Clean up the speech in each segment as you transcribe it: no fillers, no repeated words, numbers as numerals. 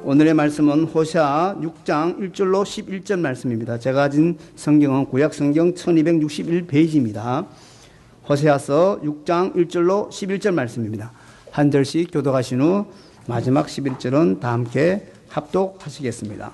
오늘의 말씀은 호세아 6장 1절로 11절 말씀입니다. 제가 가진 성경은 구약성경 1261페이지입니다. 호세아서 6장 1절로 11절 말씀입니다. 한 절씩 교독하신 후 마지막 11절은 다 함께 합독하시겠습니다.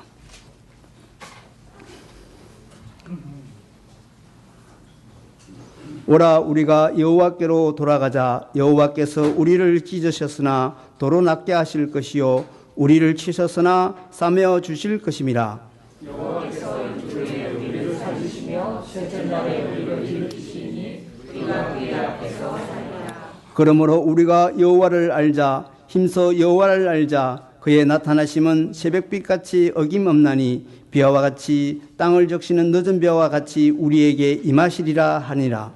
오라 우리가 여호와께로 돌아가자. 여호와께서 우리를 찢으셨으나 도로 낫게 하실 것이요 우리를 치셨으나 싸매어 주실 것임이라. 여호와께서 일주일에 우리를 찾으시며 셋째 날에 우리를 일으키시니 우리가 그의 앞에서 살리라. 그러므로 우리가 여호와를 알자. 힘써 여호와를 알자. 그의 나타나심은 새벽빛같이 어김없나니 비와 같이 땅을 적시는 늦은 비와 같이 우리에게 임하시리라 하니라.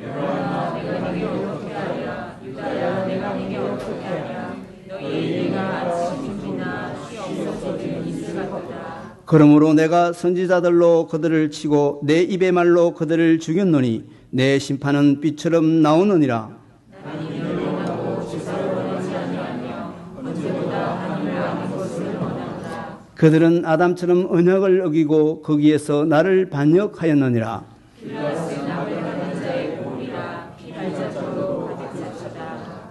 여호와나 내가 네게 어떻게 하랴. 유다야 내가 네게 어떻게 하랴. 너희에게 아침 비나 시 없어지는 이슬 같다. 그러므로 내가 선지자들로 그들을 치고 내 입의 말로 그들을 죽였노니 내 심판은 빛처럼 나오느니라. 나는 이를 원하고 제사를 원하지 아니하며 언제보다 하나님을 아는 것을 원한다. 그들은 아담처럼 언약을 어기고 거기에서 나를 반역하였느니라.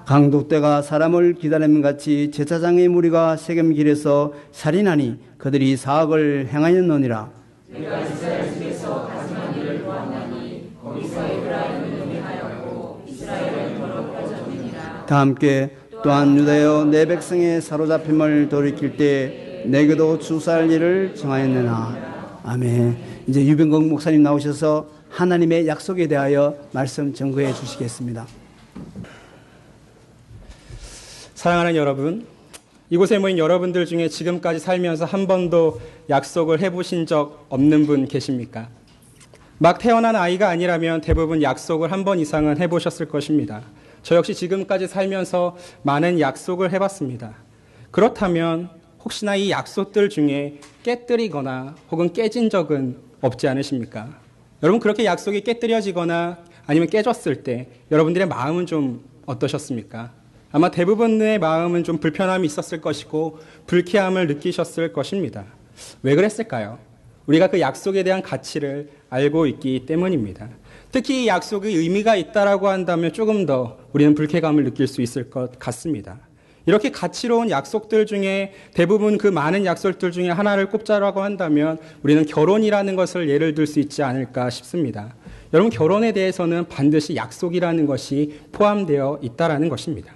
강독대가 사람을 기다리는 같이 제사장의 무리가 세겜길에서 살인하니 그들이 사악을 행하였느니라. 내가 이스라엘 집에서 가증한 일을 보았나니 거기서 에브라임을 용해하였고 이스라엘은 더럽혀졌느니라. 다 함께 또한 유다여 내 백성의 사로잡힘을 돌이킬 때 내게도 주사할 일을 정하였느나. 아멘. 이제 유병국 목사님 나오셔서 하나님의 약속에 대하여 말씀 증거해 주시겠습니다. 사랑하는 여러분, 이곳에 모인 여러분들 중에 지금까지 살면서 한 번도 약속을 해보신 적 없는 분 계십니까? 막 태어난 아이가 아니라면 대부분 약속을 한 번 이상은 해보셨을 것입니다. 저 역시 지금까지 살면서 많은 약속을 해봤습니다. 그렇다면 혹시나 이 약속들 중에 깨뜨리거나 혹은 깨진 적은 없지 않으십니까? 여러분, 그렇게 약속이 깨뜨려지거나 아니면 깨졌을 때 여러분들의 마음은 좀 어떠셨습니까? 아마 대부분의 마음은 좀 불편함이 있었을 것이고 불쾌함을 느끼셨을 것입니다. 왜 그랬을까요? 우리가 그 약속에 대한 가치를 알고 있기 때문입니다. 특히 이 약속의 의미가 있다라고 한다면 조금 더 우리는 불쾌감을 느낄 수 있을 것 같습니다. 이렇게 가치로운 약속들 중에 대부분 그 많은 약속들 중에 하나를 꼽자라고 한다면 우리는 결혼이라는 것을 예를 들 수 있지 않을까 싶습니다. 여러분, 결혼에 대해서는 반드시 약속이라는 것이 포함되어 있다라는 것입니다.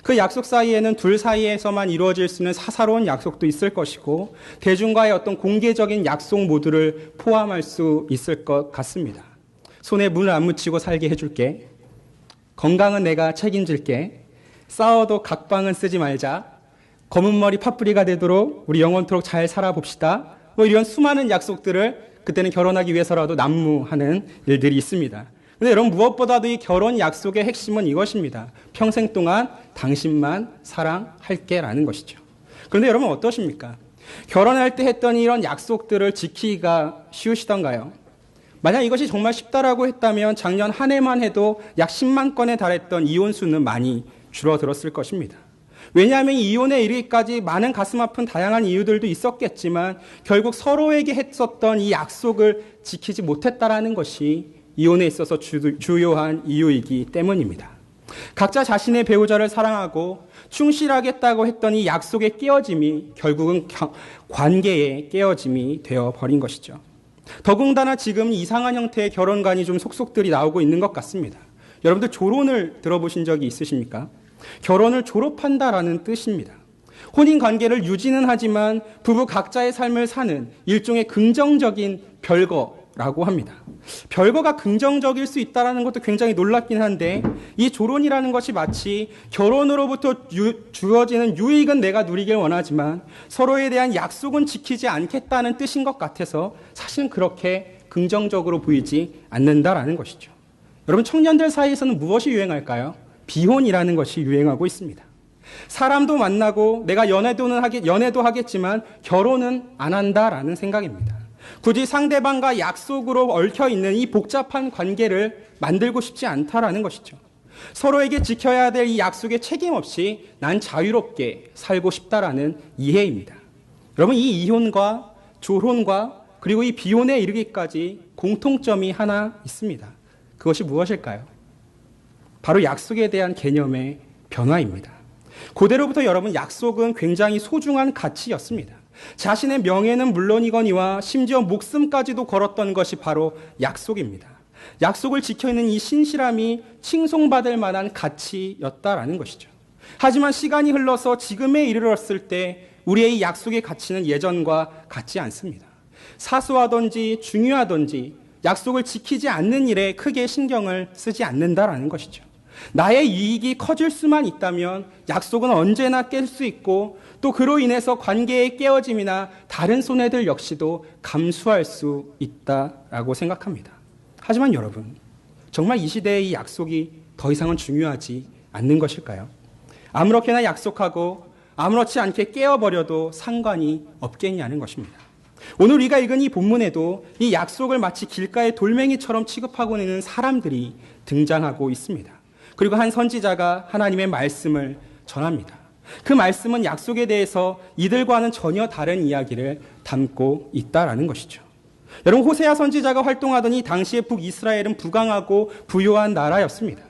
그 약속 사이에는 둘 사이에서만 이루어질 수 있는 사사로운 약속도 있을 것이고 대중과의 어떤 공개적인 약속 모두를 포함할 수 있을 것 같습니다. 손에 물 안 묻히고 살게 해줄게. 건강은 내가 책임질게. 싸워도 각방은 쓰지 말자. 검은 머리 팥뿌리가 되도록 우리 영원토록 잘 살아봅시다. 뭐 이런 수많은 약속들을 그때는 결혼하기 위해서라도 난무하는 일들이 있습니다. 근데 여러분, 무엇보다도 이 결혼 약속의 핵심은 이것입니다. 평생 동안 당신만 사랑할게라는 것이죠. 그런데 여러분, 어떠십니까? 결혼할 때 했던 이런 약속들을 지키기가 쉬우시던가요? 만약 이것이 정말 쉽다라고 했다면 작년 한 해만 해도 약 10만 건에 달했던 이혼 수는 많이 줄어들었을 것입니다. 왜냐하면 이혼에 이르기까지 많은 가슴 아픈 다양한 이유들도 있었겠지만 결국 서로에게 했었던 이 약속을 지키지 못했다라는 것이 이혼에 있어서 주요한 이유이기 때문입니다. 각자 자신의 배우자를 사랑하고 충실하겠다고 했던 이 약속의 깨어짐이 결국은 관계의 깨어짐이 되어버린 것이죠. 더군다나 지금 이상한 형태의 결혼관이 좀 속속들이 나오고 있는 것 같습니다. 여러분들 조론을 들어보신 적이 있으십니까? 결혼을 졸업한다라는 뜻입니다. 혼인관계를 유지는 하지만 부부 각자의 삶을 사는 일종의 긍정적인 별거라고 합니다. 별거가 긍정적일 수 있다는 것도 굉장히 놀랍긴 한데 이 조론이라는 것이 마치 결혼으로부터 주어지는 유익은 내가 누리길 원하지만 서로에 대한 약속은 지키지 않겠다는 뜻인 것 같아서 사실은 그렇게 긍정적으로 보이지 않는다라는 것이죠. 여러분, 청년들 사이에서는 무엇이 유행할까요? 비혼이라는 것이 유행하고 있습니다. 사람도 만나고 내가 연애도 하겠지만 결혼은 안 한다라는 생각입니다. 굳이 상대방과 약속으로 얽혀있는 이 복잡한 관계를 만들고 싶지 않다라는 것이죠. 서로에게 지켜야 될 이 약속에 책임 없이 난 자유롭게 살고 싶다라는 이해입니다. 여러분, 이 이혼과 조혼과 그리고 이 비혼에 이르기까지 공통점이 하나 있습니다. 그것이 무엇일까요? 바로 약속에 대한 개념의 변화입니다. 고대로부터 여러분, 약속은 굉장히 소중한 가치였습니다. 자신의 명예는 물론이거니와 심지어 목숨까지도 걸었던 것이 바로 약속입니다. 약속을 지켜있는 이 신실함이 칭송받을 만한 가치였다라는 것이죠. 하지만 시간이 흘러서 지금에 이르렀을 때 우리의 이 약속의 가치는 예전과 같지 않습니다. 사소하든지 중요하든지 약속을 지키지 않는 일에 크게 신경을 쓰지 않는다라는 것이죠. 나의 이익이 커질 수만 있다면 약속은 언제나 깰 수 있고 또 그로 인해서 관계의 깨어짐이나 다른 손해들 역시도 감수할 수 있다라고 생각합니다. 하지만 여러분, 정말 이 시대의 이 약속이 더 이상은 중요하지 않는 것일까요? 아무렇게나 약속하고 아무렇지 않게 깨어버려도 상관이 없겠냐는 것입니다. 오늘 우리가 읽은 이 본문에도 이 약속을 마치 길가의 돌멩이처럼 취급하고 있는 사람들이 등장하고 있습니다. 그리고 한 선지자가 하나님의 말씀을 전합니다. 그 말씀은 약속에 대해서 이들과는 전혀 다른 이야기를 담고 있다라는 것이죠. 여러분, 호세아 선지자가 활동하던 이 당시의 북이스라엘은 부강하고 부유한 나라였습니다.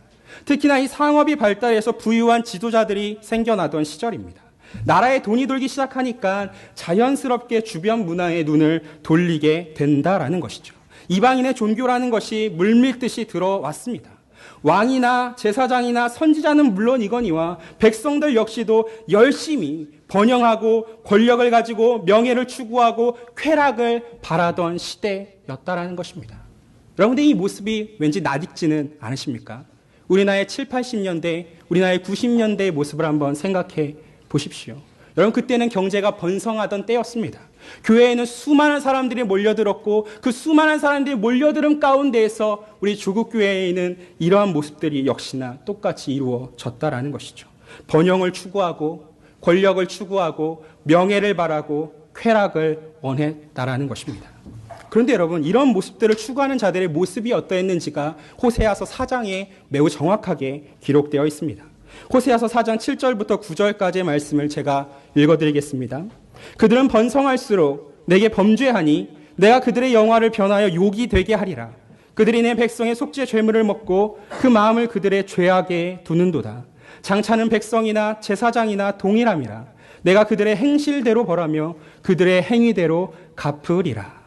특히나 이 상업이 발달해서 부유한 지도자들이 생겨나던 시절입니다. 나라에 돈이 돌기 시작하니까 자연스럽게 주변 문화에 눈을 돌리게 된다라는 것이죠. 이방인의 종교라는 것이 물밀듯이 들어왔습니다. 왕이나 제사장이나 선지자는 물론이거니와 백성들 역시도 열심히 번영하고 권력을 가지고 명예를 추구하고 쾌락을 바라던 시대였다라는 것입니다. 여러분들, 이 모습이 왠지 낯익지는 않으십니까? 우리나라의 7, 80년대, 우리나라의 90년대의 모습을 한번 생각해 보십시오. 여러분, 그때는 경제가 번성하던 때였습니다. 교회에는 수많은 사람들이 몰려들었고 그 수많은 사람들이 몰려드는 가운데에서 우리 조국교회에는 이러한 모습들이 역시나 똑같이 이루어졌다라는 것이죠. 번영을 추구하고 권력을 추구하고 명예를 바라고 쾌락을 원했다라는 것입니다. 그런데 여러분, 이런 모습들을 추구하는 자들의 모습이 어떠했는지가 호세아서 4장에 매우 정확하게 기록되어 있습니다. 호세아서 4장 7절부터 9절까지의 말씀을 제가 읽어드리겠습니다. 그들은 번성할수록 내게 범죄하니 내가 그들의 영화를 변하여 욕이 되게 하리라. 그들이 내 백성의 속죄 죄물을 먹고 그 마음을 그들의 죄악에 두는도다. 장차는 백성이나 제사장이나 동일함이라. 내가 그들의 행실대로 벌하며 그들의 행위대로 갚으리라.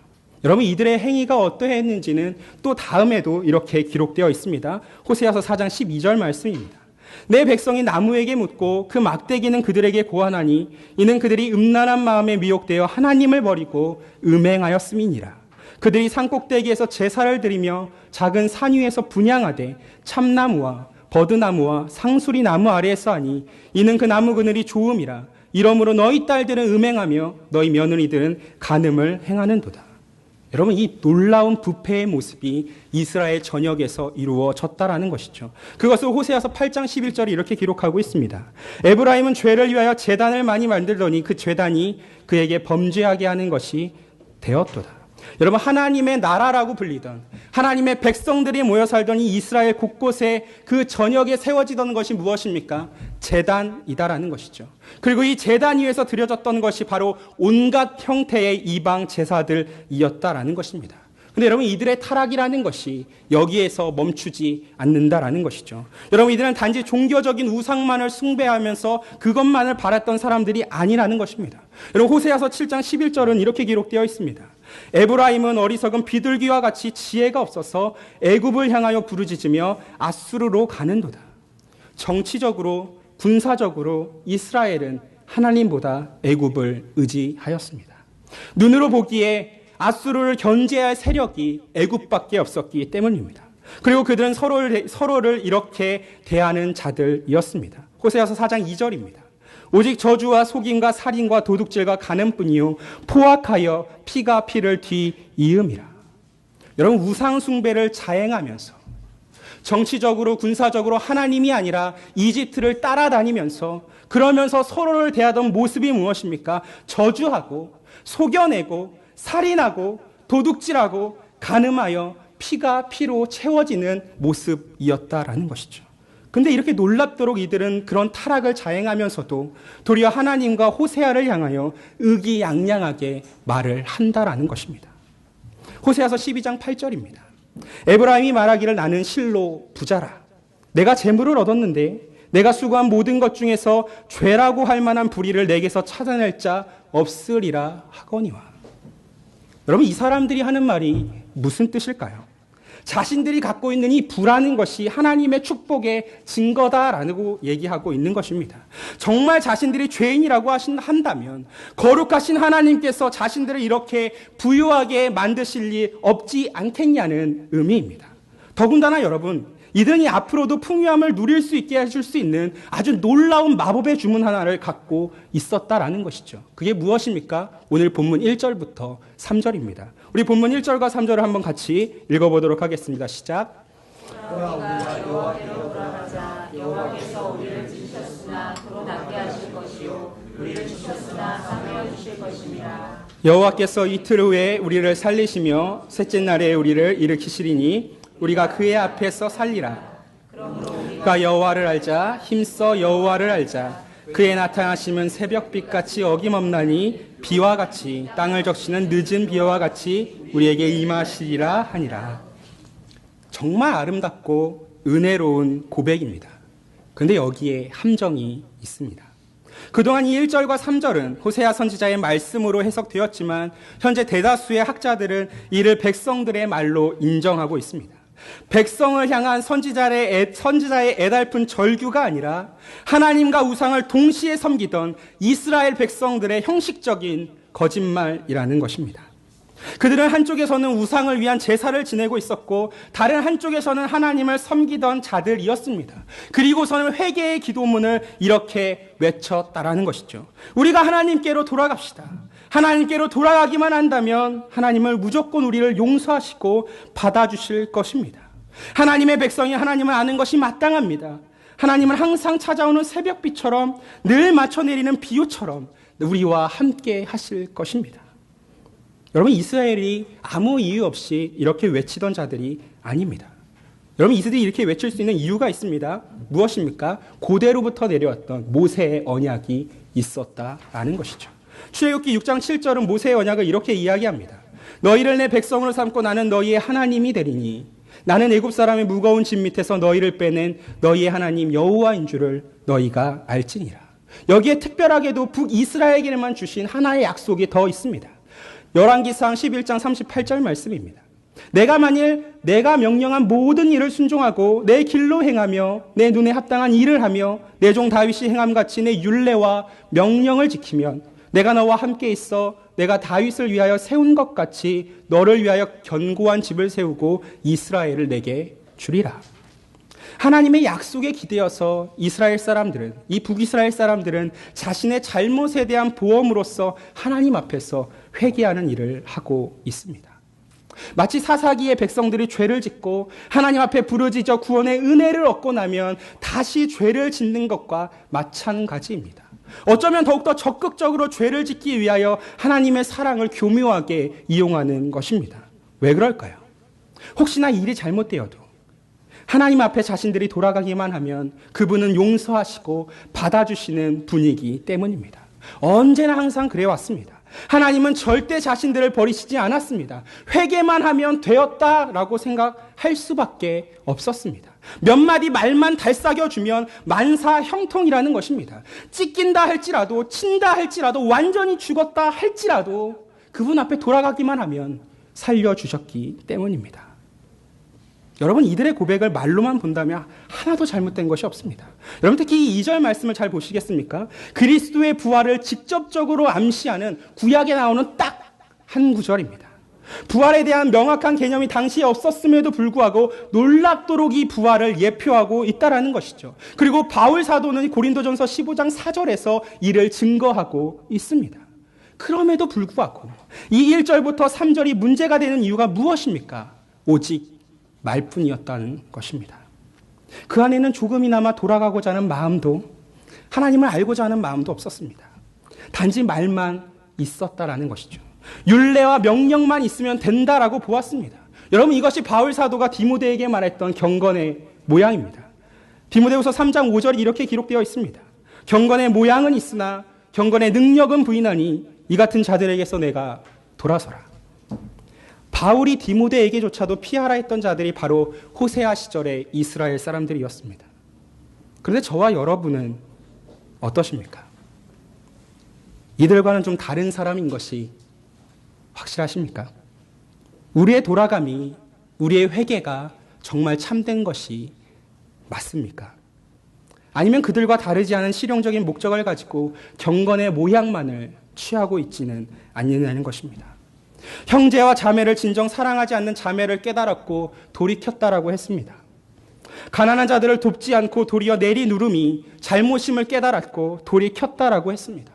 여러분, 이들의 행위가 어떠했는지는 또 다음에도 이렇게 기록되어 있습니다. 호세아서 4장 12절 말씀입니다. 내 백성이 나무에게 묻고 그 막대기는 그들에게 고하나니 이는 그들이 음란한 마음에 미혹되어 하나님을 버리고 음행하였음이니라. 그들이 산꼭대기에서 제사를 드리며 작은 산 위에서 분향하되 참나무와 버드나무와 상수리 나무 아래에서 하니 이는 그 나무 그늘이 좋음이라. 이러므로 너희 딸들은 음행하며 너희 며느리들은 간음을 행하는도다. 여러분, 이 놀라운 부패의 모습이 이스라엘 전역에서 이루어졌다라는 것이죠. 그것을 호세아서 8장 11절이 이렇게 기록하고 있습니다. 에브라임은 죄를 위하여 제단을 많이 만들더니 그 제단이 그에게 범죄하게 하는 것이 되었도다. 여러분, 하나님의 나라라고 불리던 하나님의 백성들이 모여 살던 이 이스라엘 곳곳에 그 전역에 세워지던 것이 무엇입니까? 제단이다라는 것이죠. 그리고 이 제단 위에서 드려졌던 것이 바로 온갖 형태의 이방 제사들이었다라는 것입니다. 근데 여러분, 이들의 타락이라는 것이 여기에서 멈추지 않는다라는 것이죠. 여러분, 이들은 단지 종교적인 우상만을 숭배하면서 그것만을 바랐던 사람들이 아니라는 것입니다. 여러분, 호세아서 7장 11절은 이렇게 기록되어 있습니다. 에브라임은 어리석은 비둘기와 같이 지혜가 없어서 애굽을 향하여 부르짖으며 아수르로 가는도다. 정치적으로 군사적으로 이스라엘은 하나님보다 애굽을 의지하였습니다. 눈으로 보기에 아수르를 견제할 세력이 애굽밖에 없었기 때문입니다. 그리고 그들은 서로를 이렇게 대하는 자들이었습니다. 호세아서 4장 2절입니다. 오직 저주와 속임과 살인과 도둑질과 간음뿐이요 포악하여 피가 피를 뒤이음이라. 여러분, 우상 숭배를 자행하면서 정치적으로 군사적으로 하나님이 아니라 이집트를 따라다니면서 그러면서 서로를 대하던 모습이 무엇입니까? 저주하고 속여내고 살인하고 도둑질하고 간음하여 피가 피로 채워지는 모습이었다라는 것이죠. 근데 이렇게 놀랍도록 이들은 그런 타락을 자행하면서도 도리어 하나님과 호세아를 향하여 의기양양하게 말을 한다라는 것입니다. 호세아서 12장 8절입니다. 에브라임이 말하기를 나는 실로 부자라. 내가 재물을 얻었는데 내가 수고한 모든 것 중에서 죄라고 할 만한 불의를 내게서 찾아낼 자 없으리라 하거니와. 여러분, 이 사람들이 하는 말이 무슨 뜻일까요? 자신들이 갖고 있는 이 부라는 것이 하나님의 축복의 증거다라고 얘기하고 있는 것입니다. 정말 자신들이 죄인이라고 한다면 거룩하신 하나님께서 자신들을 이렇게 부유하게 만드실 리 없지 않겠냐는 의미입니다. 더군다나 여러분, 이들이 앞으로도 풍요함을 누릴 수 있게 해줄 수 있는 아주 놀라운 마법의 주문 하나를 갖고 있었다라는 것이죠. 그게 무엇입니까? 오늘 본문 1절부터 3절입니다. 우리 본문 1절과 3절을 한번 같이 읽어보도록 하겠습니다. 시작. 우리가 여호와께로 돌아가자. 여호와께서 우리를 지으셨으나 도로 낫게 하실 것이요 우리를 주셨으나 상하여 주실 것입니다. 여호와께서 이틀 후에 우리를 살리시며 셋째 날에 우리를 일으키시리니 우리가 그의 앞에서 살리라. 그가 여호와를 알자. 힘써 여호와를 알자. 그의 나타나심은 새벽빛같이 어김없나니 비와 같이 땅을 적시는 늦은 비와 같이 우리에게 임하시리라 하니라. 정말 아름답고 은혜로운 고백입니다. 그런데 여기에 함정이 있습니다. 그동안 이 1절과 3절은 호세아 선지자의 말씀으로 해석되었지만 현재 대다수의 학자들은 이를 백성들의 말로 인정하고 있습니다. 백성을 향한 선지자의 애달픈 절규가 아니라 하나님과 우상을 동시에 섬기던 이스라엘 백성들의 형식적인 거짓말이라는 것입니다. 그들은 한쪽에서는 우상을 위한 제사를 지내고 있었고 다른 한쪽에서는 하나님을 섬기던 자들이었습니다. 그리고서는 회개의 기도문을 이렇게 외쳤다라는 것이죠. 우리가 하나님께로 돌아갑시다. 하나님께로 돌아가기만 한다면 하나님을 무조건 우리를 용서하시고 받아주실 것입니다. 하나님의 백성이 하나님을 아는 것이 마땅합니다. 하나님은 항상 찾아오는 새벽비처럼 늘 맞춰내리는 비유처럼 우리와 함께 하실 것입니다. 여러분, 이스라엘이 아무 이유 없이 이렇게 외치던 자들이 아닙니다. 여러분, 이들이 이렇게 외칠 수 있는 이유가 있습니다. 무엇입니까? 고대로부터 내려왔던 모세의 언약이 있었다라는 것이죠. 출애굽기 6장 7절은 모세의 언약을 이렇게 이야기합니다. 너희를 내 백성으로 삼고 나는 너희의 하나님이 되리니 나는 애굽 사람의 무거운 짐 밑에서 너희를 빼낸 너희의 하나님 여호와인 줄을 너희가 알지니라. 여기에 특별하게도 북이스라엘에게만 주신 하나의 약속이 더 있습니다. 열왕기상 11장 38절 말씀입니다. 내가 만일 내가 명령한 모든 일을 순종하고 내 길로 행하며 내 눈에 합당한 일을 하며 내 종 다윗이 행함같이 내 율례와 명령을 지키면 내가 너와 함께 있어 내가 다윗을 위하여 세운 것 같이 너를 위하여 견고한 집을 세우고 이스라엘을 내게 주리라. 하나님의 약속에 기대어서 이스라엘 사람들은, 이 북이스라엘 사람들은 자신의 잘못에 대한 보험으로서 하나님 앞에서 회개하는 일을 하고 있습니다. 마치 사사기의 백성들이 죄를 짓고 하나님 앞에 부르짖어 구원의 은혜를 얻고 나면 다시 죄를 짓는 것과 마찬가지입니다. 어쩌면 더욱더 적극적으로 죄를 짓기 위하여 하나님의 사랑을 교묘하게 이용하는 것입니다. 왜 그럴까요? 혹시나 일이 잘못되어도 하나님 앞에 자신들이 돌아가기만 하면 그분은 용서하시고 받아주시는 분이기 때문입니다. 언제나 항상 그래왔습니다. 하나님은 절대 자신들을 버리시지 않았습니다. 회개만 하면 되었다라고 생각할 수밖에 없었습니다. 몇 마디 말만 달싹여주면 만사 형통이라는 것입니다. 찢긴다 할지라도, 친다 할지라도, 완전히 죽었다 할지라도 그분 앞에 돌아가기만 하면 살려주셨기 때문입니다. 여러분, 이들의 고백을 말로만 본다면 하나도 잘못된 것이 없습니다. 여러분, 특히 이 2절 말씀을 잘 보시겠습니까? 그리스도의 부활을 직접적으로 암시하는 구약에 나오는 딱 한 구절입니다. 부활에 대한 명확한 개념이 당시에 없었음에도 불구하고 놀랍도록 이 부활을 예표하고 있다라는 것이죠. 그리고 바울 사도는 고린도전서 15장 4절에서 이를 증거하고 있습니다. 그럼에도 불구하고 이 1절부터 3절이 문제가 되는 이유가 무엇입니까? 오직 말뿐이었다는 것입니다. 그 안에는 조금이나마 돌아가고자 하는 마음도, 하나님을 알고자 하는 마음도 없었습니다. 단지 말만 있었다라는 것이죠. 율례와 명령만 있으면 된다라고 보았습니다. 여러분, 이것이 바울 사도가 디모데에게 말했던 경건의 모양입니다. 디모데후서 3장 5절이 이렇게 기록되어 있습니다. 경건의 모양은 있으나 경건의 능력은 부인하니 이 같은 자들에게서 내가 돌아서라. 바울이 디모데에게조차도 피하라 했던 자들이 바로 호세아 시절의 이스라엘 사람들이었습니다. 그런데 저와 여러분은 어떠십니까? 이들과는 좀 다른 사람인 것이 확실하십니까? 우리의 돌아감이, 우리의 회개가 정말 참된 것이 맞습니까? 아니면 그들과 다르지 않은 실용적인 목적을 가지고 경건의 모양만을 취하고 있지는 않느냐는 것입니다. 형제와 자매를 진정 사랑하지 않는 자매를 깨달았고 돌이켰다라고 했습니다. 가난한 자들을 돕지 않고 도리어 내리누름이 잘못임을 깨달았고 돌이켰다라고 했습니다.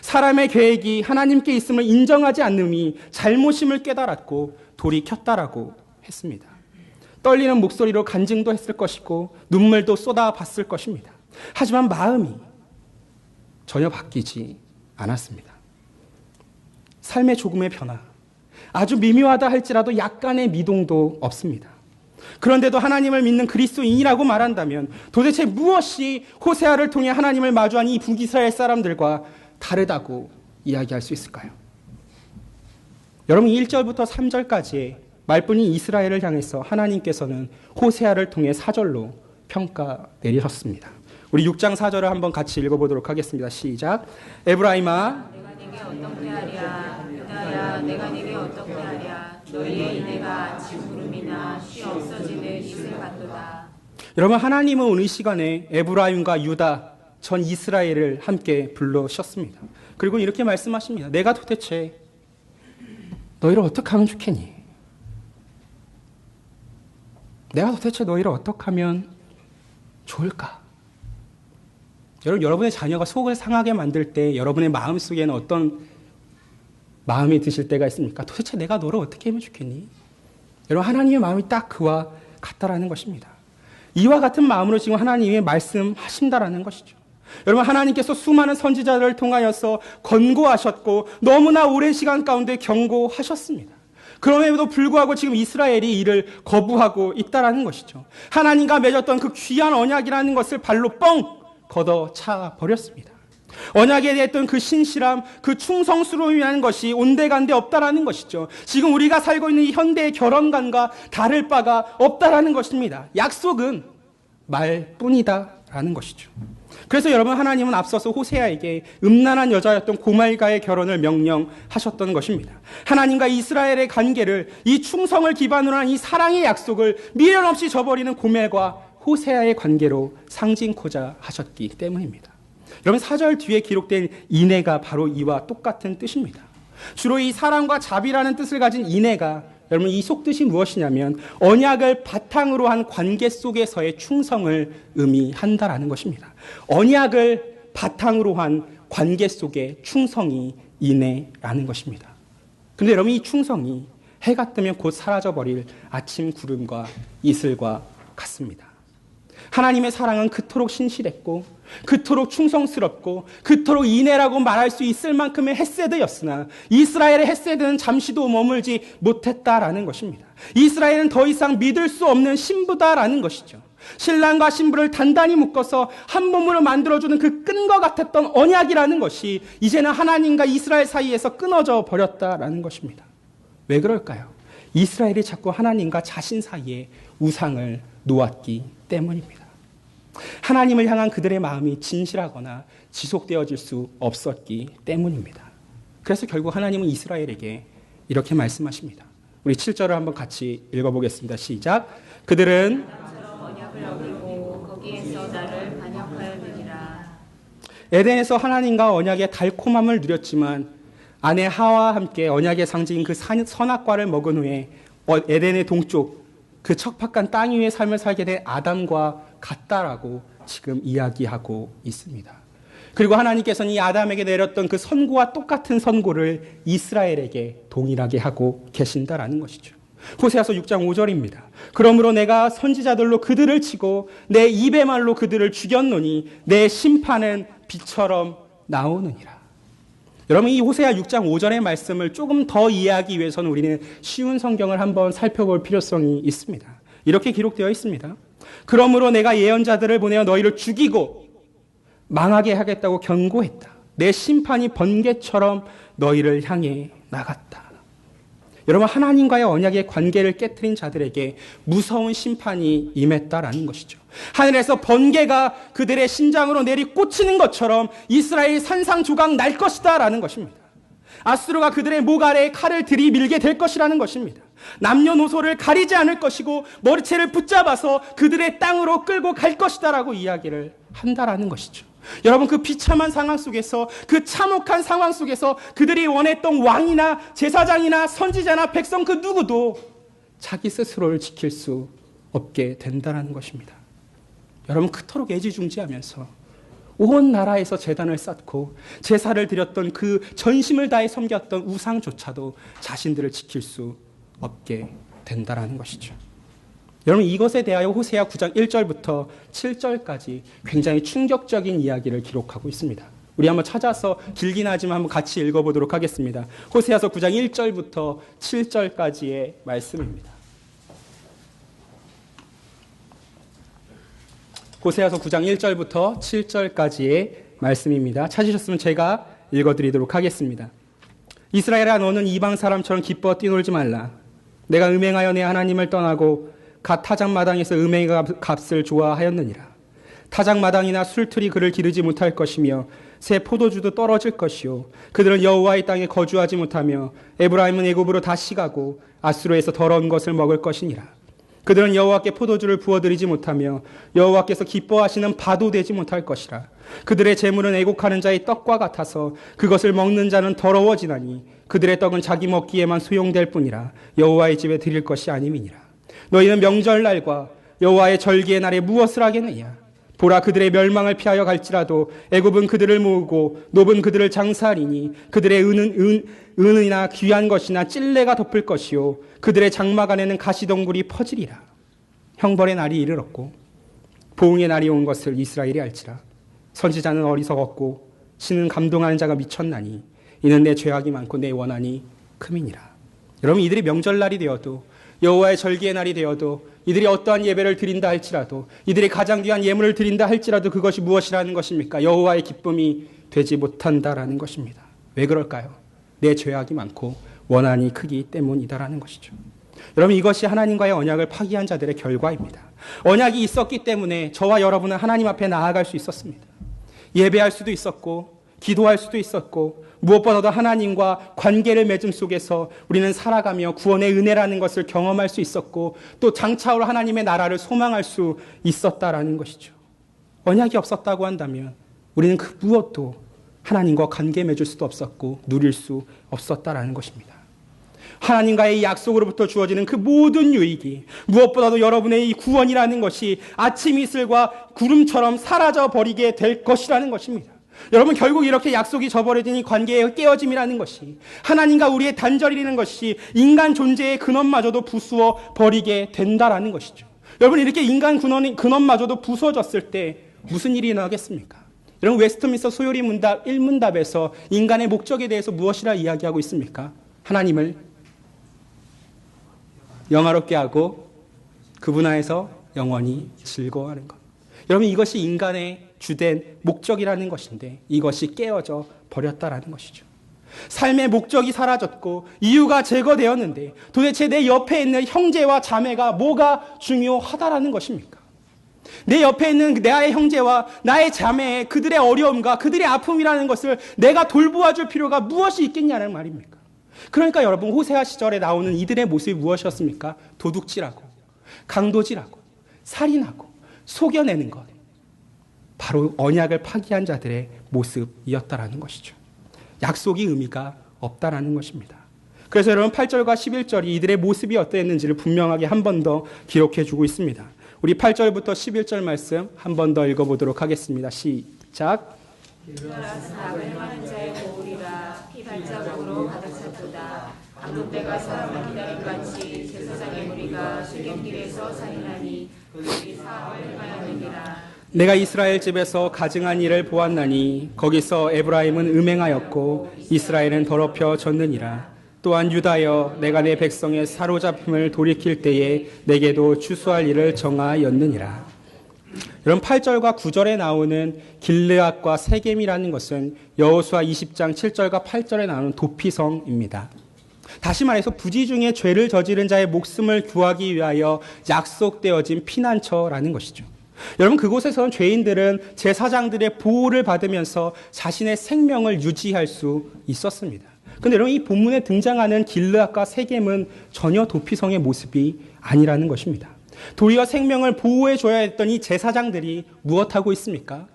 사람의 계획이 하나님께 있음을 인정하지 않음이 잘못임을 깨달았고 돌이켰다라고 했습니다. 떨리는 목소리로 간증도 했을 것이고 눈물도 쏟아봤을 것입니다. 하지만 마음이 전혀 바뀌지 않았습니다. 삶의 조금의 변화, 아주 미묘하다 할지라도 약간의 미동도 없습니다. 그런데도 하나님을 믿는 그리스도인이라고 말한다면 도대체 무엇이 호세아를 통해 하나님을 마주한 이 북이스라엘 사람들과 다르다고 이야기할 수 있을까요? 여러분 1절부터 3절까지의 말뿐인 이스라엘을 향해서 하나님께서는 호세아를 통해 사절로 평가 내리셨습니다. 우리 6장 4절을 한번 같이 읽어보도록 하겠습니다. 시작. 에브라임아 내가 네게 어떻게 하랴. 유다야 내가 네게 어떻게 하랴. 너희의 인애가 아침 구름이나 쉬 없어지는 이슬 같도다. 여러분 하나님은 오늘 시간에 에브라임과 유다 전 이스라엘을 함께 불러셨습니다. 그리고 이렇게 말씀하십니다. 내가 도대체 너희를 어떻게 하면 좋겠니? 내가 도대체 너희를 어떻게 하면 좋을까? 여러분의 자녀가 속을 상하게 만들 때 여러분의 마음속에는 어떤 마음이 드실 때가 있습니까? 도대체 내가 너를 어떻게 하면 좋겠니? 여러분 하나님의 마음이 딱 그와 같다라는 것입니다. 이와 같은 마음으로 지금 하나님이 말씀하신다라는 것이죠. 여러분 하나님께서 수많은 선지자들을 통하여서 권고하셨고 너무나 오랜 시간 가운데 경고하셨습니다. 그럼에도 불구하고 지금 이스라엘이 이를 거부하고 있다라는 것이죠. 하나님과 맺었던 그 귀한 언약이라는 것을 발로 뻥 걷어차 버렸습니다. 언약에 대했던 그 신실함, 그 충성스러움이라는 것이 온데간데 없다라는 것이죠. 지금 우리가 살고 있는 이 현대의 결혼관과 다를 바가 없다라는 것입니다. 약속은 말뿐이다라는 것이죠. 그래서 여러분 하나님은 앞서서 호세아에게 음란한 여자였던 고말과의 결혼을 명령하셨던 것입니다. 하나님과 이스라엘의 관계를, 이 충성을 기반으로 한 이 사랑의 약속을 미련 없이 저버리는 고멜과 호세아의 관계로 상징코자 하셨기 때문입니다. 여러분 4절 뒤에 기록된 인애가 바로 이와 똑같은 뜻입니다. 주로 이 사랑과 자비라는 뜻을 가진 인애가 여러분 이 속뜻이 무엇이냐면 언약을 바탕으로 한 관계 속에서의 충성을 의미한다라는 것입니다. 언약을 바탕으로 한 관계 속의 충성이 인애라는 것입니다. 그런데 여러분 이 충성이 해가 뜨면 곧 사라져버릴 아침 구름과 이슬과 같습니다. 하나님의 사랑은 그토록 신실했고 그토록 충성스럽고 그토록 인애라고 말할 수 있을 만큼의 헤세드였으나 이스라엘의 헤세드는 잠시도 머물지 못했다라는 것입니다. 이스라엘은 더 이상 믿을 수 없는 신부다라는 것이죠. 신랑과 신부를 단단히 묶어서 한 몸으로 만들어주는 그 끈과 같았던 언약이라는 것이 이제는 하나님과 이스라엘 사이에서 끊어져 버렸다라는 것입니다. 왜 그럴까요? 이스라엘이 자꾸 하나님과 자신 사이에 우상을 놓았기 때문입니다. 하나님을 향한 그들의 마음이 진실하거나 지속되어질 수 없었기 때문입니다. 그래서 결국 하나님은 이스라엘에게 이렇게 말씀하십니다. 우리 7절을 한번 같이 읽어보겠습니다. 시작. 그들은 언약을 어기고 거기에서 나를 반역하였느니라. 에덴에서 하나님과 언약의 달콤함을 누렸지만 아내 하와와 함께 언약의 상징인 그 선악과를 먹은 후에 에덴의 동쪽 그 척박한 땅 위의 삶을 살게 된 아담과 같다라고 지금 이야기하고 있습니다. 그리고 하나님께서는 이 아담에게 내렸던 그 선고와 똑같은 선고를 이스라엘에게 동일하게 하고 계신다라는 것이죠. 호세아서 6장 5절입니다. 그러므로 내가 선지자들로 그들을 치고 내 입의 말로 그들을 죽였노니 내 심판은 비처럼 나오느니라. 여러분 이 호세아 6장 5절의 말씀을 조금 더 이해하기 위해서는 우리는 쉬운 성경을 한번 살펴볼 필요성이 있습니다. 이렇게 기록되어 있습니다. 그러므로 내가 예언자들을 보내어 너희를 죽이고 망하게 하겠다고 경고했다. 내 심판이 번개처럼 너희를 향해 나갔다. 여러분, 하나님과의 언약의 관계를 깨트린 자들에게 무서운 심판이 임했다라는 것이죠. 하늘에서 번개가 그들의 심장으로 내리 꽂히는 것처럼 이스라엘 산상조각 날 것이다 라는 것입니다. 아수르가 그들의 목 아래에 칼을 들이밀게 될 것이라는 것입니다. 남녀노소를 가리지 않을 것이고 머리채를 붙잡아서 그들의 땅으로 끌고 갈 것이다 라고 이야기를 한다라는 것이죠. 여러분, 그 비참한 상황 속에서, 그 참혹한 상황 속에서 그들이 원했던 왕이나 제사장이나 선지자나 백성 그 누구도 자기 스스로를 지킬 수 없게 된다는 것입니다. 여러분, 그토록 애지중지하면서 온 나라에서 제단을 쌓고 제사를 드렸던 그 전심을 다해 섬겼던 우상조차도 자신들을 지킬 수 없게 된다는 것이죠. 여러분, 이것에 대하여 호세아 9장 1절부터 7절까지 굉장히 충격적인 이야기를 기록하고 있습니다. 우리 한번 찾아서 길긴 하지만 한번 같이 읽어보도록 하겠습니다. 호세아서 9장 1절부터 7절까지의 말씀입니다. 호세아서 9장 1절부터 7절까지의 말씀입니다. 찾으셨으면 제가 읽어드리도록 하겠습니다. 이스라엘아, 너는 이방 사람처럼 기뻐 뛰놀지 말라. 내가 음행하여 내 하나님을 떠나고 갓 타작마당에서 음행의 값을 좋아하였느니라. 타작마당이나 술틀이 그를 기르지 못할 것이며 새 포도주도 떨어질 것이요 그들은 여호와의 땅에 거주하지 못하며 에브라임은 애굽으로 다시 가고 아수르에서 더러운 것을 먹을 것이니라. 그들은 여호와께 포도주를 부어드리지 못하며 여호와께서 기뻐하시는 바도 되지 못할 것이라. 그들의 재물은 애곡하는 자의 떡과 같아서 그것을 먹는 자는 더러워지나니 그들의 떡은 자기 먹기에만 소용될 뿐이라 여호와의 집에 드릴 것이 아님이니라. 너희는 명절날과 여호와의 절기의 날에 무엇을 하겠느냐? 보라, 그들의 멸망을 피하여 갈지라도 애굽은 그들을 모으고 노브는 그들을 장사하리니 그들의 은이나 귀한 것이나 찔레가 덮을 것이요 그들의 장막 안에는 가시덩굴이 퍼지리라. 형벌의 날이 이르렀고 보응의 날이 온 것을 이스라엘이 알지라. 선지자는 어리석었고 신은 감동하는 자가 미쳤나니 이는 내 죄악이 많고 내 원한이 큼이니라. 여러분, 이들이 명절날이 되어도 여호와의 절기의 날이 되어도 이들이 어떠한 예배를 드린다 할지라도 이들이 가장 귀한 예물을 드린다 할지라도 그것이 무엇이라는 것입니까? 여호와의 기쁨이 되지 못한다라는 것입니다. 왜 그럴까요? 내 죄악이 많고 원한이 크기 때문이다라는 것이죠. 여러분, 이것이 하나님과의 언약을 파기한 자들의 결과입니다. 언약이 있었기 때문에 저와 여러분은 하나님 앞에 나아갈 수 있었습니다. 예배할 수도 있었고 기도할 수도 있었고 무엇보다도 하나님과 관계를 맺음 속에서 우리는 살아가며 구원의 은혜라는 것을 경험할 수 있었고 또 장차올 하나님의 나라를 소망할 수 있었다라는 것이죠. 언약이 없었다고 한다면 우리는 그 무엇도 하나님과 관계 맺을 수도 없었고 누릴 수 없었다라는 것입니다. 하나님과의 이 약속으로부터 주어지는 그 모든 유익이 무엇보다도 여러분의 이 구원이라는 것이 아침 이슬과 구름처럼 사라져 버리게 될 것이라는 것입니다. 여러분, 결국 이렇게 약속이 저버려진 이 관계의 깨어짐이라는 것이 하나님과 우리의 단절이라는 것이 인간 존재의 근원마저도 부수어 버리게 된다라는 것이죠. 여러분, 이렇게 인간 근원마저도 부수어졌을 때 무슨 일이 일어나겠습니까? 여러분, 웨스트민스터 소요리 문답 1문답에서 인간의 목적에 대해서 무엇이라 이야기하고 있습니까? 하나님을 영화롭게 하고 그분 안에서 영원히 즐거워하는 것. 여러분, 이것이 인간의 주된 목적이라는 것인데 이것이 깨어져 버렸다라는 것이죠. 삶의 목적이 사라졌고 이유가 제거되었는데 도대체 내 옆에 있는 형제와 자매가 뭐가 중요하다라는 것입니까? 내 옆에 있는 나의 형제와 나의 자매의 그들의 어려움과 그들의 아픔이라는 것을 내가 돌보아줄 필요가 무엇이 있겠냐는 말입니까? 그러니까 여러분, 호세아 시절에 나오는 이들의 모습이 무엇이었습니까? 도둑질하고 강도질하고 살인하고 속여내는 것. 바로 언약을 파기한 자들의 모습이었다라는 것이죠. 약속이 의미가 없다라는 것입니다. 그래서 여러분, 8절과 11절이 이들의 모습이 어떠했는지를 분명하게 한 번 더 기록해 주고 있습니다. 우리 8절부터 11절 말씀 한 번 더 읽어보도록 하겠습니다. 시작. 나그네하는 자의 보울이라 피 발자국으로 가득 찼도다. 강도떼가 사람을 기다림같이 제사장의 무리가 실경길에서 살인하니 그들이 사함을 행하였느니라. 내가 이스라엘 집에서 가증한 일을 보았나니 거기서 에브라임은 음행하였고 이스라엘은 더럽혀졌느니라. 또한 유다여 내가 내 백성의 사로잡힘을 돌이킬 때에 내게도 추수할 일을 정하였느니라. 여러분 8절과 9절에 나오는 길르앗과 세겜이라는 것은 여호수아 20장 7절과 8절에 나오는 도피성입니다. 다시 말해서 부지 중에 죄를 저지른 자의 목숨을 구하기 위하여 약속되어진 피난처라는 것이죠. 여러분 그곳에서는 죄인들은 제사장들의 보호를 받으면서 자신의 생명을 유지할 수 있었습니다. 그런데 여러분 이 본문에 등장하는 길르앗과 세겜은 전혀 도피성의 모습이 아니라는 것입니다. 도리어 생명을 보호해줘야 했던 이 제사장들이 무엇하고 있습니까?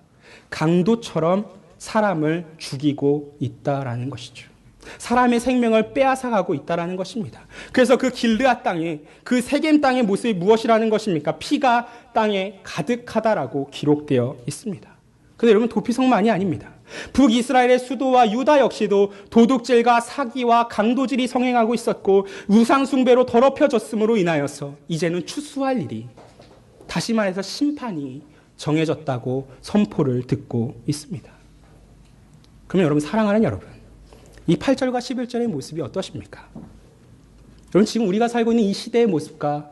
강도처럼 사람을 죽이고 있다라는 것이죠. 사람의 생명을 빼앗아가고 있다라는 것입니다. 그래서 그 길르앗 땅에, 그 세겜 땅의 모습이 무엇이라는 것입니까? 피가 땅에 가득하다라고 기록되어 있습니다. 그런데 여러분 도피성만이 아닙니다. 북이스라엘의 수도와 유다 역시도 도둑질과 사기와 강도질이 성행하고 있었고 우상숭배로 더럽혀졌음으로 인하여서 이제는 추수할 일이, 다시 말해서 심판이 정해졌다고 선포를 듣고 있습니다. 그러면 여러분 사랑하는 여러분, 이 8절과 11절의 모습이 어떠십니까? 여러분 지금 우리가 살고 있는 이 시대의 모습과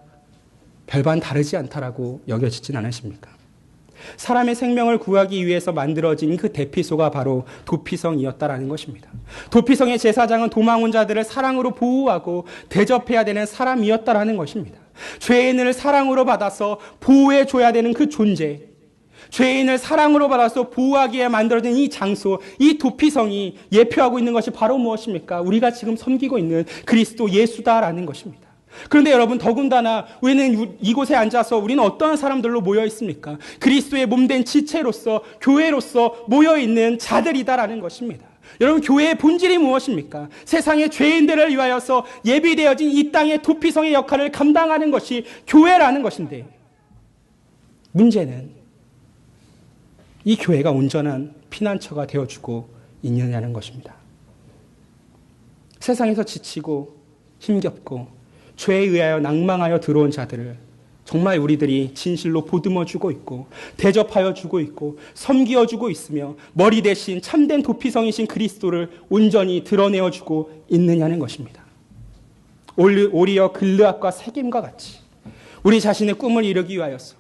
별반 다르지 않다라고 여겨지진 않으십니까? 사람의 생명을 구하기 위해서 만들어진 그 대피소가 바로 도피성이었다라는 것입니다. 도피성의 제사장은 도망온 자들을 사랑으로 보호하고 대접해야 되는 사람이었다라는 것입니다. 죄인을 사랑으로 받아서 보호해줘야 되는 그 존재, 죄인을 사랑으로 받아서 보호하기에 만들어진 이 장소, 이 도피성이 예표하고 있는 것이 바로 무엇입니까? 우리가 지금 섬기고 있는 그리스도 예수다라는 것입니다. 그런데 여러분 더군다나 우리는 이곳에 앉아서 우리는 어떠한 사람들로 모여 있습니까? 그리스도의 몸된 지체로서, 교회로서 모여 있는 자들이다라는 것입니다. 여러분 교회의 본질이 무엇입니까? 세상의 죄인들을 위하여서 예비되어진 이 땅의 도피성의 역할을 감당하는 것이 교회라는 것인데, 문제는 이 교회가 온전한 피난처가 되어주고 있느냐는 것입니다. 세상에서 지치고 힘겹고 죄에 의하여 낭망하여 들어온 자들을 정말 우리들이 진실로 보듬어주고 있고 대접하여 주고 있고 섬기어주고 있으며 머리 대신 참된 도피성이신 그리스도를 온전히 드러내어주고 있느냐는 것입니다. 오히려 길르앗과 세겜과 같이 우리 자신의 꿈을 이루기 위하여서,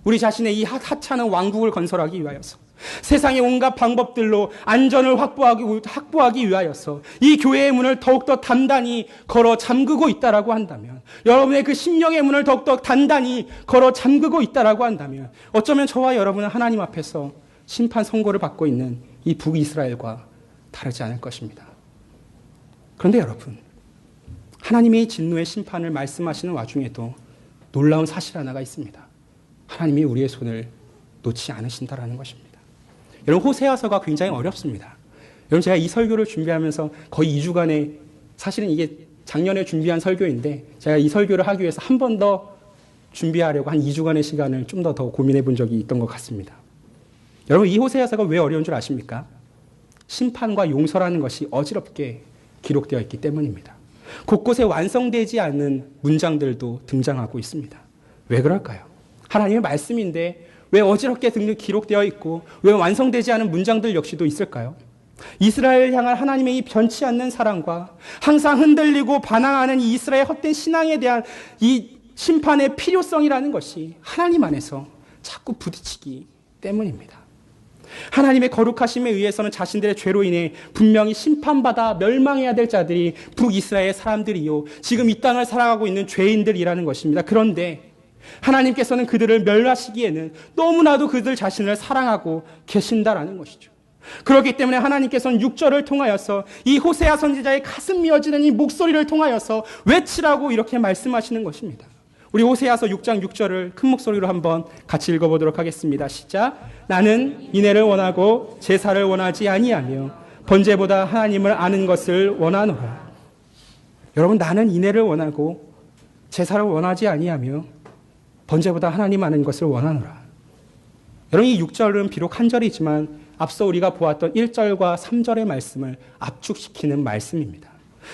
우리 자신의 이 하찮은 왕국을 건설하기 위하여서, 세상의 온갖 방법들로 안전을 확보하기 위하여서 이 교회의 문을 더욱더 단단히 걸어 잠그고 있다라고 한다면, 여러분의 그 심령의 문을 더욱더 단단히 걸어 잠그고 있다라고 한다면, 어쩌면 저와 여러분은 하나님 앞에서 심판 선고를 받고 있는 이 북이스라엘과 다르지 않을 것입니다. 그런데 여러분, 하나님의 진노의 심판을 말씀하시는 와중에도 놀라운 사실 하나가 있습니다. 하나님이 우리의 손을 놓지 않으신다라는 것입니다. 여러분 호세아서가 굉장히 어렵습니다. 여러분 제가 이 설교를 준비하면서 거의 2주간에, 사실은 이게 작년에 준비한 설교인데 제가 이 설교를 하기 위해서 한 번 더 준비하려고 한 2주간의 시간을 좀 더 고민해 본 적이 있던 것 같습니다. 여러분 이 호세아서가 왜 어려운 줄 아십니까? 심판과 용서라는 것이 어지럽게 기록되어 있기 때문입니다. 곳곳에 완성되지 않는 문장들도 등장하고 있습니다. 왜 그럴까요? 하나님의 말씀인데 왜 어지럽게 기록되어 있고 왜 완성되지 않은 문장들 역시도 있을까요? 이스라엘을 향한 하나님의 이 변치 않는 사랑과 항상 흔들리고 반항하는 이 이스라엘 헛된 신앙에 대한 이 심판의 필요성이라는 것이 하나님 안에서 자꾸 부딪히기 때문입니다. 하나님의 거룩하심에 의해서는 자신들의 죄로 인해 분명히 심판받아 멸망해야 될 자들이 북이스라엘 사람들이요, 지금 이 땅을 살아가고 있는 죄인들이라는 것입니다. 그런데 하나님께서는 그들을 멸하시기에는 너무나도 그들 자신을 사랑하고 계신다라는 것이죠. 그렇기 때문에 하나님께서는 6절을 통하여서 이 호세아 선지자의 가슴 미어지는 이 목소리를 통하여서 외치라고 이렇게 말씀하시는 것입니다. 우리 호세아서 6장 6절을 큰 목소리로 한번 같이 읽어보도록 하겠습니다. 시작. 나는 인애를 원하고 제사를 원하지 아니하며 번제보다 하나님을 아는 것을 원하노라. 여러분 나는 인애를 원하고 제사를 원하지 아니하며 번제보다 하나님 아는 것을 원하노라. 여러분 이 6절은 비록 한 절이지만 앞서 우리가 보았던 1절과 3절의 말씀을 압축시키는 말씀입니다.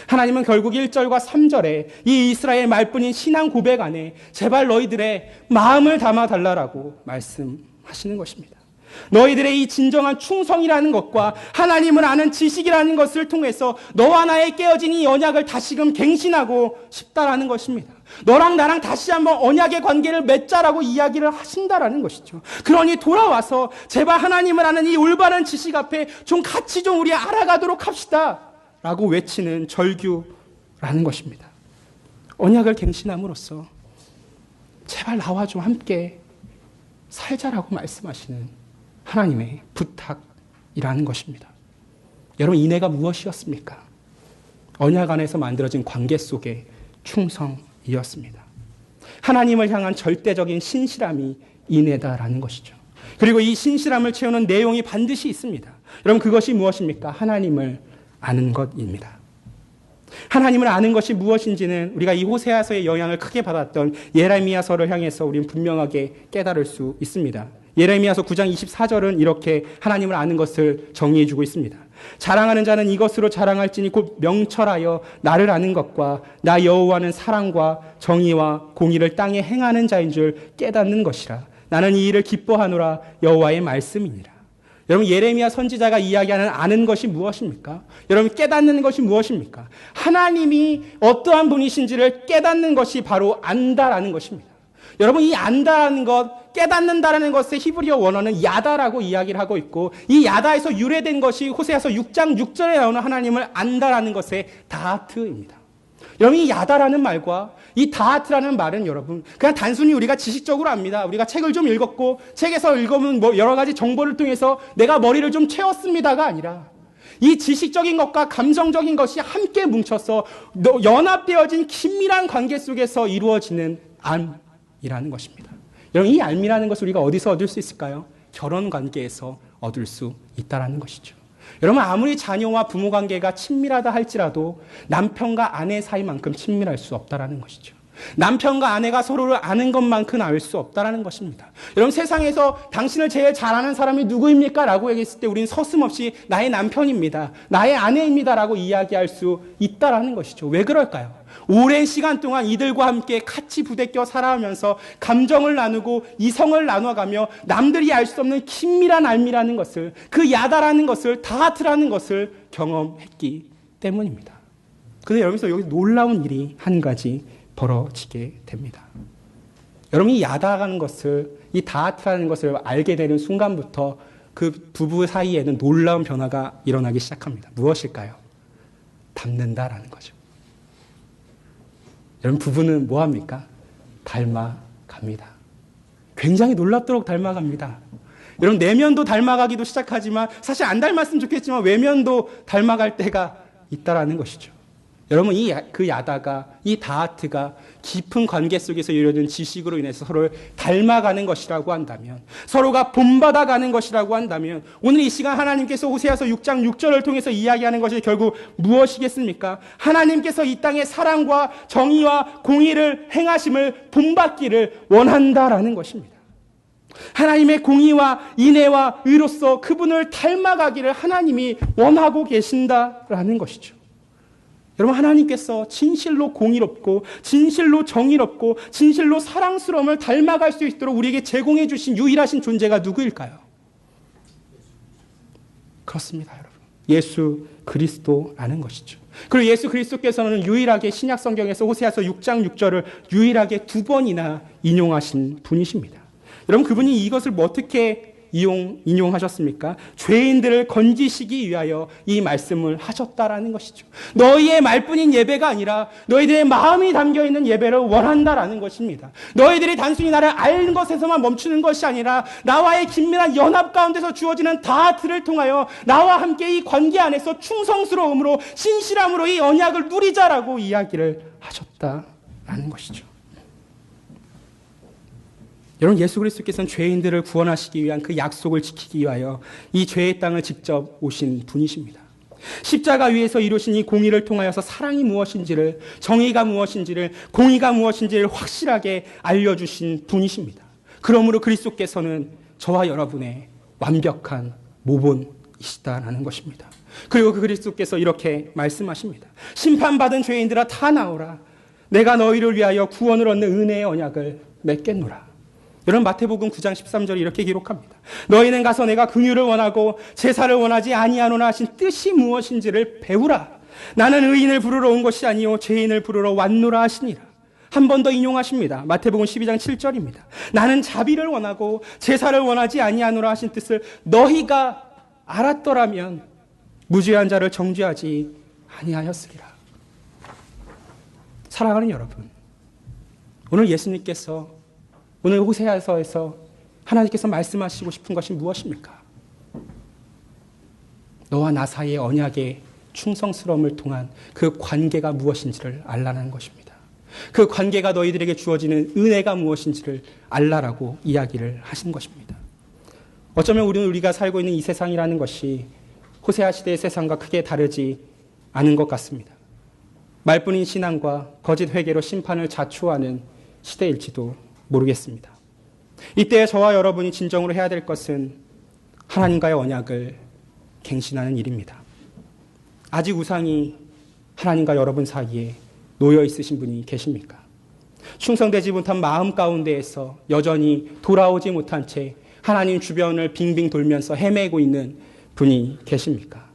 하나님은 결국 1절과 3절에 이 이스라엘 말뿐인 신앙 고백 안에 제발 너희들의 마음을 담아달라고 말씀하시는 것입니다. 너희들의 이 진정한 충성이라는 것과 하나님을 아는 지식이라는 것을 통해서 너와 나의 깨어진 이 언약을 다시금 갱신하고 싶다라는 것입니다. 너랑 나랑 다시 한번 언약의 관계를 맺자라고 이야기를 하신다라는 것이죠. 그러니 돌아와서 제발 하나님을 아는 이 올바른 지식 앞에 좀 같이 좀 우리 알아가도록 합시다 라고 외치는 절규라는 것입니다. 언약을 갱신함으로써 제발 나와 좀 함께 살자라고 말씀하시는 하나님의 부탁이라는 것입니다. 여러분, 인애가 무엇이었습니까? 언약 안에서 만들어진 관계 속의 충성이었습니다. 하나님을 향한 절대적인 신실함이 인애다라는 것이죠. 그리고 이 신실함을 채우는 내용이 반드시 있습니다. 여러분, 그것이 무엇입니까? 하나님을 아는 것입니다. 하나님을 아는 것이 무엇인지는 우리가 이 호세아서의 영향을 크게 받았던 예레미야서를 향해서 우리는 분명하게 깨달을 수 있습니다. 예레미야서 9장 24절은 이렇게 하나님을 아는 것을 정의해 주고 있습니다. 자랑하는 자는 이것으로 자랑할지니 곧 명철하여 나를 아는 것과 나 여호와는 사랑과 정의와 공의를 땅에 행하는 자인 줄 깨닫는 것이라. 나는 이 일을 기뻐하노라. 여호와의 말씀이니라. 여러분, 예레미야 선지자가 이야기하는 아는 것이 무엇입니까? 여러분, 깨닫는 것이 무엇입니까? 하나님이 어떠한 분이신지를 깨닫는 것이 바로 안다라는 것입니다. 여러분, 이 안다라는 것, 깨닫는다라는 것의 히브리어 원어는 야다라고 이야기를 하고 있고, 이 야다에서 유래된 것이 호세아서 6장 6절에 나오는 하나님을 안다라는 것의 다하트입니다. 여러분, 이 야다라는 말과 이 다하트라는 말은 여러분 그냥 단순히 우리가 지식적으로 압니다. 우리가 책을 좀 읽었고 책에서 읽어본 여러 가지 정보를 통해서 내가 머리를 좀 채웠습니다가 아니라 이 지식적인 것과 감정적인 것이 함께 뭉쳐서 연합되어진 긴밀한 관계 속에서 이루어지는 암이라는 것입니다. 여러분, 이 암이라는 것을 우리가 어디서 얻을 수 있을까요? 결혼 관계에서 얻을 수 있다는 것이죠. 여러분, 아무리 자녀와 부모 관계가 친밀하다 할지라도 남편과 아내 사이만큼 친밀할 수 없다는 것이죠. 남편과 아내가 서로를 아는 것만큼 알 수 없다는 것입니다. 여러분, 세상에서 당신을 제일 잘 아는 사람이 누구입니까? 라고 얘기했을 때 우리는 서슴없이 나의 남편입니다, 나의 아내입니다 라고 이야기할 수 있다는 것이죠. 왜 그럴까요? 오랜 시간 동안 이들과 함께 같이 부대껴 살아오면서 감정을 나누고 이성을 나눠가며 남들이 알 수 없는 긴밀한 알미라는 것을, 그 야다라는 것을, 다하트라는 것을 경험했기 때문입니다. 그런데 여기서 여기 놀라운 일이 한 가지 벌어지게 됩니다. 여러분, 이 야다라는 것을, 이 다하트라는 것을 알게 되는 순간부터 그 부부 사이에는 놀라운 변화가 일어나기 시작합니다. 무엇일까요? 닮는다라는 거죠. 여러분, 부부는 뭐합니까? 닮아갑니다. 굉장히 놀랍도록 닮아갑니다. 여러분, 내면도 닮아가기도 시작하지만 사실 안 닮았으면 좋겠지만 외면도 닮아갈 때가 있다라는 것이죠. 여러분, 그 야다가, 이 다하트가 깊은 관계 속에서 이루어진 지식으로 인해서 서로를 닮아가는 것이라고 한다면, 서로가 본받아가는 것이라고 한다면, 오늘 이 시간 하나님께서 호세아서 6장 6절을 통해서 이야기하는 것이 결국 무엇이겠습니까? 하나님께서 이 땅에 사랑과 정의와 공의를 행하심을 본받기를 원한다라는 것입니다. 하나님의 공의와 인애와 의로서 그분을 닮아가기를 하나님이 원하고 계신다라는 것이죠. 여러분, 하나님께서 진실로 공의롭고 진실로 정의롭고 진실로 사랑스러움을 닮아갈 수 있도록 우리에게 제공해 주신 유일하신 존재가 누구일까요? 그렇습니다, 여러분. 예수 그리스도라는 것이죠. 그리고 예수 그리스도께서는 유일하게 신약 성경에서 호세아서 6장 6절을 유일하게 2번이나 인용하신 분이십니다. 여러분, 그분이 이것을 어떻게 인용하셨습니까? 죄인들을 건지시기 위하여 이 말씀을 하셨다라는 것이죠. 너희의 말뿐인 예배가 아니라 너희들의 마음이 담겨있는 예배를 원한다라는 것입니다. 너희들이 단순히 나를 아는 것에서만 멈추는 것이 아니라 나와의 긴밀한 연합 가운데서 주어지는 다하트를 통하여 나와 함께 이 관계 안에서 충성스러움으로 신실함으로 이 언약을 누리자라고 이야기를 하셨다라는 것이죠. 여러분, 예수 그리스도께서는 죄인들을 구원하시기 위한 그 약속을 지키기 위하여 이 죄의 땅을 직접 오신 분이십니다. 십자가 위에서 이루신 이 공의를 통하여서 사랑이 무엇인지를, 정의가 무엇인지를, 공의가 무엇인지를 확실하게 알려주신 분이십니다. 그러므로 그리스도께서는 저와 여러분의 완벽한 모본이시다라는 것입니다. 그리고 그 그리스도께서 이렇게 말씀하십니다. 심판받은 죄인들아 다 나오라. 내가 너희를 위하여 구원을 얻는 은혜의 언약을 맺겠노라. 여러분 마태복음 9장 13절이 이렇게 기록합니다. 너희는 가서 내가 긍휼을 원하고 제사를 원하지 아니하노라 하신 뜻이 무엇인지를 배우라. 나는 의인을 부르러 온 것이 아니요 죄인을 부르러 왔노라 하시니라. 한 번 더 인용하십니다. 마태복음 12장 7절입니다. 나는 자비를 원하고 제사를 원하지 아니하노라 하신 뜻을 너희가 알았더라면 무죄한 자를 정죄하지 아니하였으리라. 사랑하는 여러분, 오늘 예수님께서 오늘 호세아서에서 하나님께서 말씀하시고 싶은 것이 무엇입니까? 너와 나 사이의 언약의 충성스러움을 통한 그 관계가 무엇인지를 알라는 것입니다. 그 관계가 너희들에게 주어지는 은혜가 무엇인지를 알라라고 이야기를 하신 것입니다. 어쩌면 우리가 살고 있는 이 세상이라는 것이 호세아 시대의 세상과 크게 다르지 않은 것 같습니다. 말뿐인 신앙과 거짓 회개로 심판을 자초하는 시대일지도 모르겠습니다. 이때 저와 여러분이 진정으로 해야 될 것은 하나님과의 언약을 갱신하는 일입니다. 아직 우상이 하나님과 여러분 사이에 놓여 있으신 분이 계십니까? 충성되지 못한 마음 가운데에서 여전히 돌아오지 못한 채 하나님 주변을 빙빙 돌면서 헤매고 있는 분이 계십니까?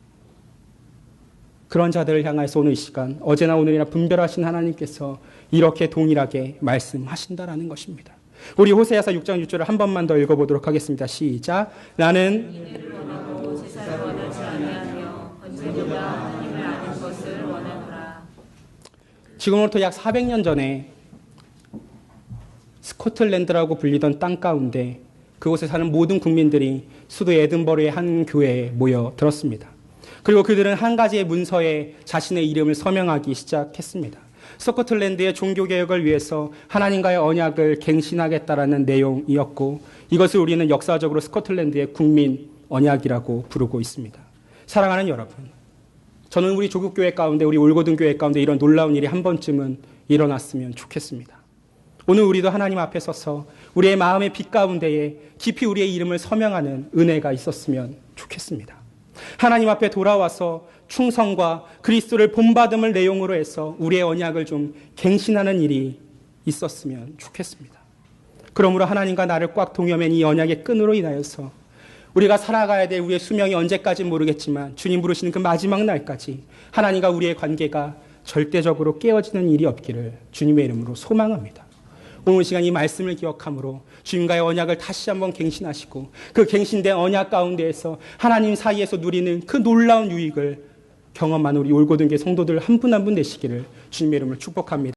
그런 자들을 향해서 오늘 이 시간 어제나 오늘이나 분별하신 하나님께서 이렇게 동일하게 말씀하신다라는 것입니다. 우리 호세아서 6장 6절을 한 번만 더 읽어보도록 하겠습니다. 시작. 나는 인내를 원하고 제사를 원하지 아니하며 언제보다 하나님을 아는 것을 원하노라. 지금으로부터 약 400년 전에 스코틀랜드라고 불리던 땅 가운데 그곳에 사는 모든 국민들이 수도 에든버러의 한 교회에 모여 들었습니다. 그리고 그들은 한 가지의 문서에 자신의 이름을 서명하기 시작했습니다. 스코틀랜드의 종교개혁을 위해서 하나님과의 언약을 갱신하겠다라는 내용이었고, 이것을 우리는 역사적으로 스코틀랜드의 국민 언약이라고 부르고 있습니다. 사랑하는 여러분, 저는 우리 조국교회 가운데, 우리 올고등교회 가운데 이런 놀라운 일이 한 번쯤은 일어났으면 좋겠습니다. 오늘 우리도 하나님 앞에 서서 우리의 마음의 빛 가운데에 깊이 우리의 이름을 서명하는 은혜가 있었으면 좋겠습니다. 하나님 앞에 돌아와서 충성과 그리스도를 본받음을 내용으로 해서 우리의 언약을 좀 갱신하는 일이 있었으면 좋겠습니다. 그러므로 하나님과 나를 꽉 동여맨 이 언약의 끈으로 인하여서 우리가 살아가야 될 우리의 수명이 언제까지 모르겠지만 주님 부르시는 그 마지막 날까지 하나님과 우리의 관계가 절대적으로 깨어지는 일이 없기를 주님의 이름으로 소망합니다. 오늘 시간 이 말씀을 기억함으로 주님과의 언약을 다시 한번 갱신하시고 그 갱신된 언약 가운데에서 하나님 사이에서 누리는 그 놀라운 유익을 경험한 우리 올고등교회 성도들 한 분 한 분 되시기를 주님의 이름으로 축복합니다.